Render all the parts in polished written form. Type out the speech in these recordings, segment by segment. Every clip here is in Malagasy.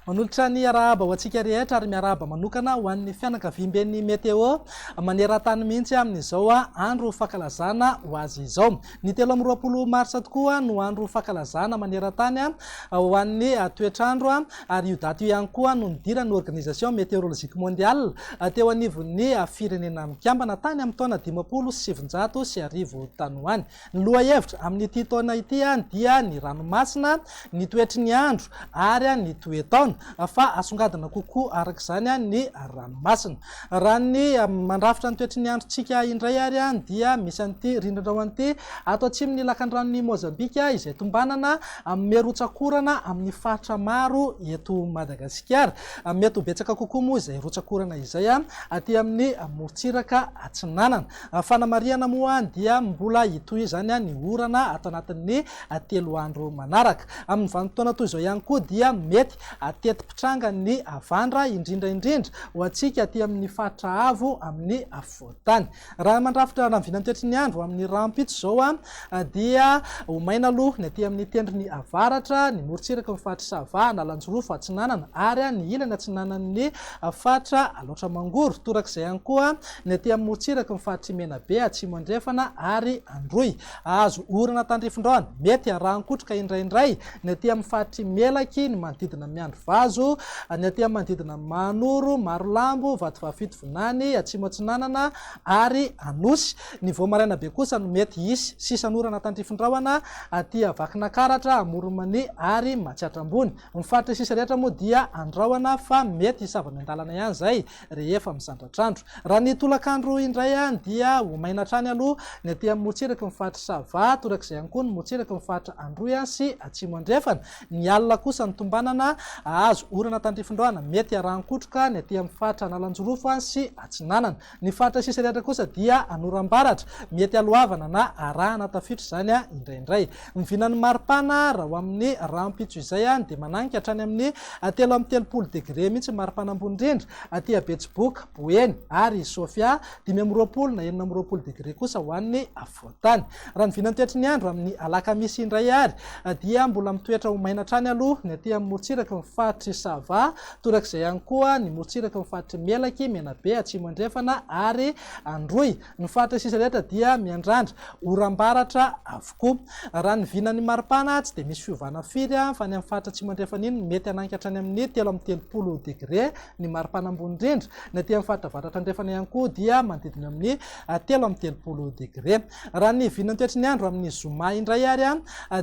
manolotra ny arahaba ho antsika rehetra ary miarahaba manokana ho an'ny fianakaviam-ben'ny météo maneran-tany mihitsy amin'izao andro fankalazana ho azy izao. Ny 13 marsa tokoa no andro fankalazana maneran-tany ho an'ny toetrandro ary io daty io ihany koa no nidirany organisation météorologique mondiale teo anivon'ny firenena mikambana tany amin'ny taona 1700 sy arivo tany hoany. Ny lohahevitra amin'ity taona ity dia ny ranomasina, ny toetry ny andro ary ny toetaona fa asongadina kokoa araka izany ny ranomasina. Raha ny mandrafitra ny toetry ny androntsika indray ary dia misy an'ity rindrina an'ity ato atsimon'ny lakan-dranon'ny Mozambika izay tombanana merotsakorana amin'ny faritra maro eto Madagasikara. Mety ho betsaka kokoa moa izay rotsakorana izay aty amin'ny morontsiraka Atsinanana. Fanamariana moa dia mbola hitohy izany ny orana ato anatin'ny 3 andro manaraka. Amin'ny vanim-potoana toy izao ihany koa dia mety ateti-pitranga ny avandra indrindra ho antsika aty amin'ny faritra avo amin'ny afovoantany. Raha mandrafitra ravinany toetry ny andro amin'ny rampitso zao dia ho maina aloha ny aty amin'ny tendrony avaratra, ny morontsiraka amin'ny faritra Sava, Nalanjorofo, Atsinanana ary ny ilany atsinanan'ny faritra Alaotra Mangoro. Torak'izay ihany koa ny aty amin'ny morontsiraka amin'ny faritra Menabe, Atsimo Andrefana ary Androy. Azo orana tandrifin-drano mety arahan-kotroka indraindray ny aty amin'ny faritra Melaky, ny manodidina Miandro Vazo, ny aty amin'ny manodidina Manoro, Marolambo, Vatovavafito Vonany, Atsimo Atsinanana ary Anosy. Ny Voamaraina be kosa no mety hisy sisan'orana tandrifin-drahona aty Vakinankaratra, Amoronmany ary Matsiatrambony. Ny faritra sisa rehetra moa dia andrahona fa mety hisavana an-dalana ihany zay rehefa mizandratrandro. Raha ny tolakandro indray dia ho maina hatrany aloha ny aty amin'ny morontsiraka ny faritra Sava, torak'izay ihany koa ny morontsiraka ny faritra Androy sy Atsimo Andrefana. Ny alina kosa ny tombanana azo orana tandrifin-drahona mety arahan-kotroka ny aty amin'ny faritra Nalanjorofo sy Atsinanana. Ny faritra sisa rehetra kosa dia anoram-baratra mety alohavana na arahana tafitro zany indraindray. Mivinan'ny maripana raha ho amin'ny rampitso izay dia mananika hatrany amin'ny 13 degré mihitsy maripana ambony indrindra aty Betsiboka, Boeny ary Sofia, 20 na 20 degré kosa ho an'ny afovoantany. Raha ny vinan'ny toetry ny andro amin'ny alakamisy indray ary dia mbola mitoetra ho maina hatrany aloha ny aty amin'ny morontsiraka ny faritra Sava, torak'izay ihany koa ny morontsiraka ny faritra Melaky, Menabe, Atsimo Andrefana ary Androy. Ny faritra sisa rehetra dia miandrandra oram-baratra avokoa. Raha ny vinan'ny maripana tsy dia misy fiovana firy fa ny amin'ny faritra Atsimo Andrefana iny mety ananika hatrany amin'ny 13 degré ny maripana ambony indrindra. Ny aty amin'ny faritra Avaratra Andrefana ihany koa dia manodidina amin'ny 13 degré. Raha ny vinan'ny toetry ny andro amin'ny zoma indray ary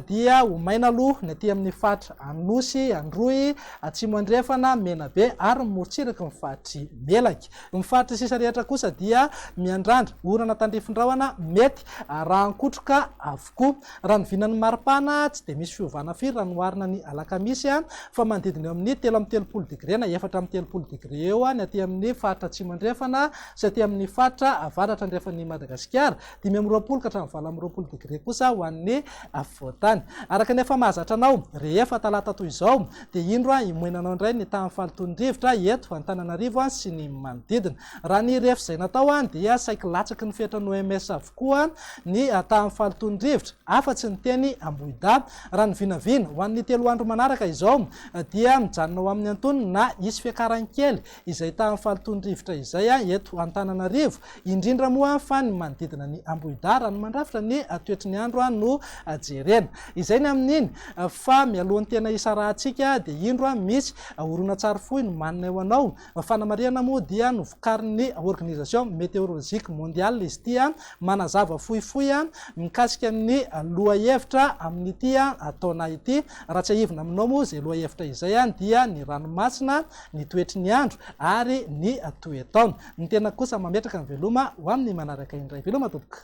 dia ho maina aloha ny aty amin'ny faritra Anosy, Androy, Atsimo Andrefana, Menabe ary morontsiraka ny faritra Melaky. Ny faritra sisa rehetra kosa dia miandrandra orana tandrifin-drahona mety arahan-kotroka avokoa. Raha ny vinan'ny maripana tsy dia misy fiovana firy raha noharina ny alakamisy fa manodidina eo amin'ny 13 degré na 13 degré eo ny aty amin'ny faritra Atsimo Andrefana sy aty amin'ny faritra Avaratra Andrefan'ny Madagasikara, 20 ka hatramin'ny 20 degré kosa ho an'ny afovoantany. Araka ny efa mahazatra anao rehefa talata toy izao dia indro imoenanao indray ny tamin'ny falitondrivotra eto Antananarivo sy ny manodidina. Raha ny rehefa izay natao dia saika latsaky ny fetran'ny OMS avokoa ny tamin'ny falitondrivotra afa-tsy ny teny Ambohida. Raha ny vinavina ho an'ny 3 andro manaraka izao dia mijanona ao amin'ny antonony na isy fiakarany kely izay tamin'ny falitondrivotra izay eto Antananarivo, indrindra moa fa ny manodidina ny Ambohida raha ny mandrafitra ny toetry ny andro no jerena. Izay ny amin'iny fa mialohan'ny tena isarahantsika dia indro misy orona tsara fohy no manana eo anao. Fanamariana moa dia novokarin'ny organisation météorologique mondiale izy ity manazava fohifohy mikasika ny lohahevitra amin'ity taona ity. Raha tsy ahivina aminao moa izay lohahevitra izay dia ny ranomasina, ny toetry ny andro ary ny toetaona. Ny tena kosa mametraka ny veloma ho amin'ny manaraka indray. Veloma tompoko.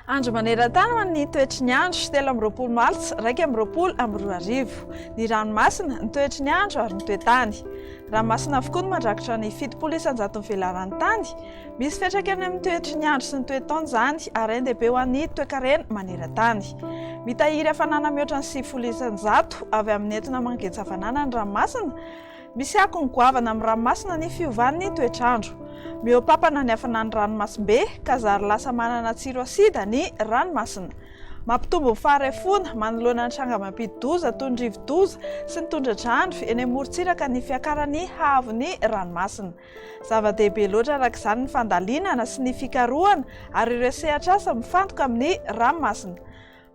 Andro maneran-tany ny toetry ny andro 20 martsa 2022. Ny ranomasina, ny toetry ny andro ary ny toetany. Ranomasina avokoa no mandrakitra ny 700 ny velaran'ny tany. Misy fiantraikany amin'ny toetry ny andro sy ny toetaona zany ary NDP ho an'ny toe-karena maneran-tany. Mitahiry hafanana mihoatra ny 700 avy amin'ny entona mangentsy hafanana ny ranomasina. Misy ako ny goavana amin'ny ranomasina ny fiovan'ny toetrandro. Mihoapapana ny hafanan'ny ranomasimbe ka zary lasa manana tsiro asida ny ranomasina. mampitombo ny faharefona manoloana ny tranga mampidi-doza toy ny rivo-doza sy ny tondra-drandro eny amorontsiraka ny fiakaran'ny haavon'ny ranomasina. Zava-dehibe loatra arak'izany ny fandalinana sy ny fikarohana ary ireo sehatr'asa mifantoka amin'ny ranomasina.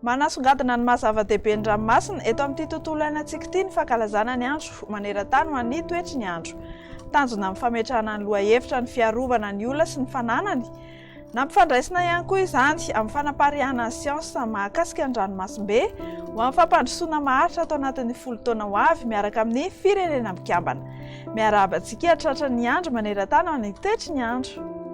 Manasongadina ny mahazava-dehibe ny ranomasina eto amin'ity tontolo iainantsika ity ny fankalazana ny andro maneran-tany ho an'ny toetry ny andro. Tanjona amin'ny fametrahana ny lohahevitra ny fiarovana ny olona sy ny fananany. Nampifandraisina ihany koa izany amin'ny fanapaharihana ny siansa mahakasika ny ranomasimbe ho amin'ny fampandrosoana maharitra atao anatin'ny 10 taona ho avy miaraka amin'ny firenena mikambana. Miarahaba antsika hatratra ny andro maneran-tany ho an'ny toetry ny andro.